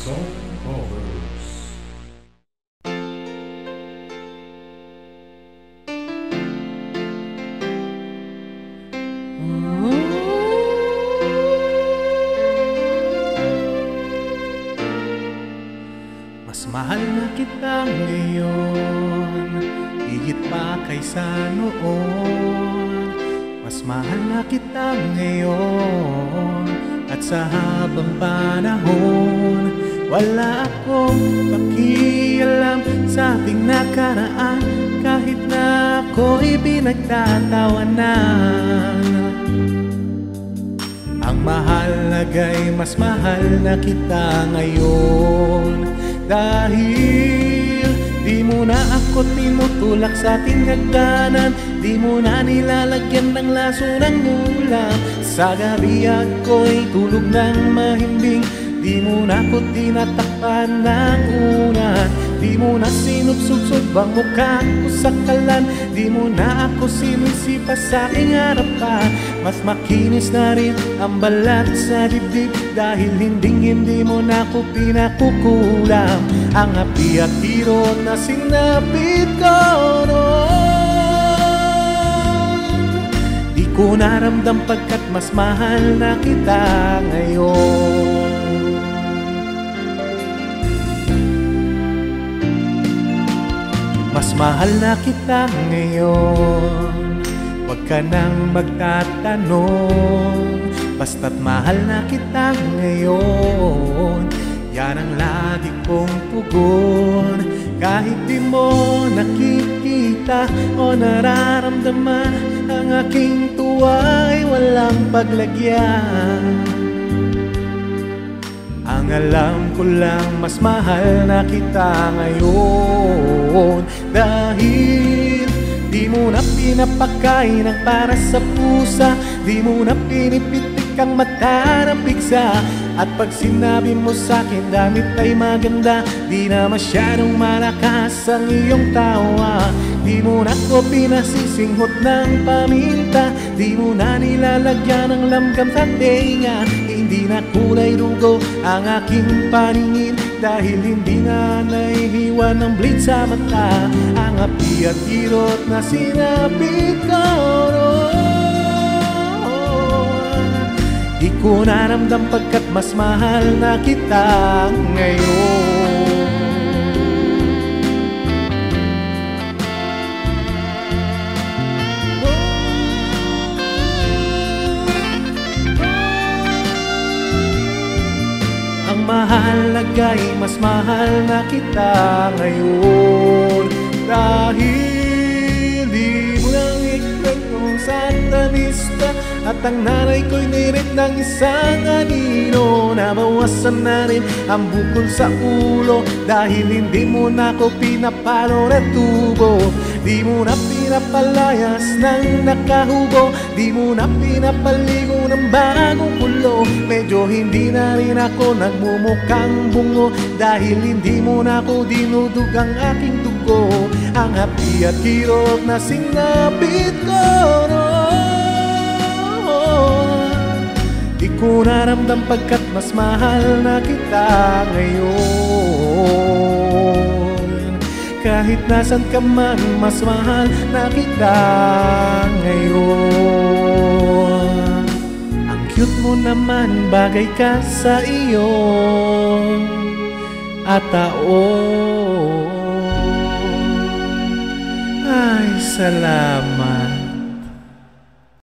Song Covers. Mas mahal na kita ngayon, higit pa kaysa noon. Mas mahal na kita ngayon, at sa habang panahon, wala akong pakialam sa ating nakaraan, kahit na ako'y pinagtatawanan. Ang mahalaga'y mas mahal na kita ngayon, dahil di mo na ako tinutulak sa ating hagdanan, di mo na nilalagyan ng laso ng ulam. Sa gabi ako'y tulog ng mahimbing, di mo na ako tinatakpan ng unan. Di mo na sinubsubsob ang mukha ko sa kalan, di mo na ako sinisipa sa aking harapan. Mas makinis na rin ang balat sa dibdib, dahil hindi mo na ako pinakukulam. Ang api at kirot na sinapit ko noon, di ko naramdam pagkat mas mahal na kita ngayon. Mas mahal na kita ngayon, huwag ka nang magtatanong. Basta't mahal na kita ngayon, yan ang lagi kong tugon. Kahit di mo nakikita o nararamdaman, ang aking tuwa ay walang paglagyan. Ang alam ko lang, mas mahal na kita ngayon, dahil di mo na pinapakain ang para sa pusa, di mo na pinipitik ang mata ng bigsa. At pag sinabi mo sa'kin damit ay maganda, di na masyadong malakas ang iyong tawa. Di mo na ko pinasisinghot ng paminta, di mo na nilalagyan ng langgam sa tenga. Hindi na kulay dugo ang aking paningin, dahil hindi na nahihiwa ng bleed sa mata. Ang api at kirot na sinapit ko noon, di ko naramdam pagkat mas mahal na kita ngayon. Ang mahalaga'y mas mahal na kita ngayon, dahil di mo nang ikwentong satanista, at ang nanay ko'y nirit ng isang anino. Nabawasan na rin ang bukol sa ulo, dahil hindi mo na ko pinapalo na tubo. Di mo na pinapalayas ng nakahubo, di mo na pinapaligo ng bagong kulo. Medyo hindi na rin ako nagmumukhang bungo, dahil hindi mo na ko dinudug ang aking dugo. Ang api at kirot na sinapit ko noon, di ko naramdam pagkat mas mahal na kita ngayon. Kahit nasan ka man, mas mahal na kita ngayon. Ang cute mo naman, bagay ka sa iyong ataon. Ay, salamat.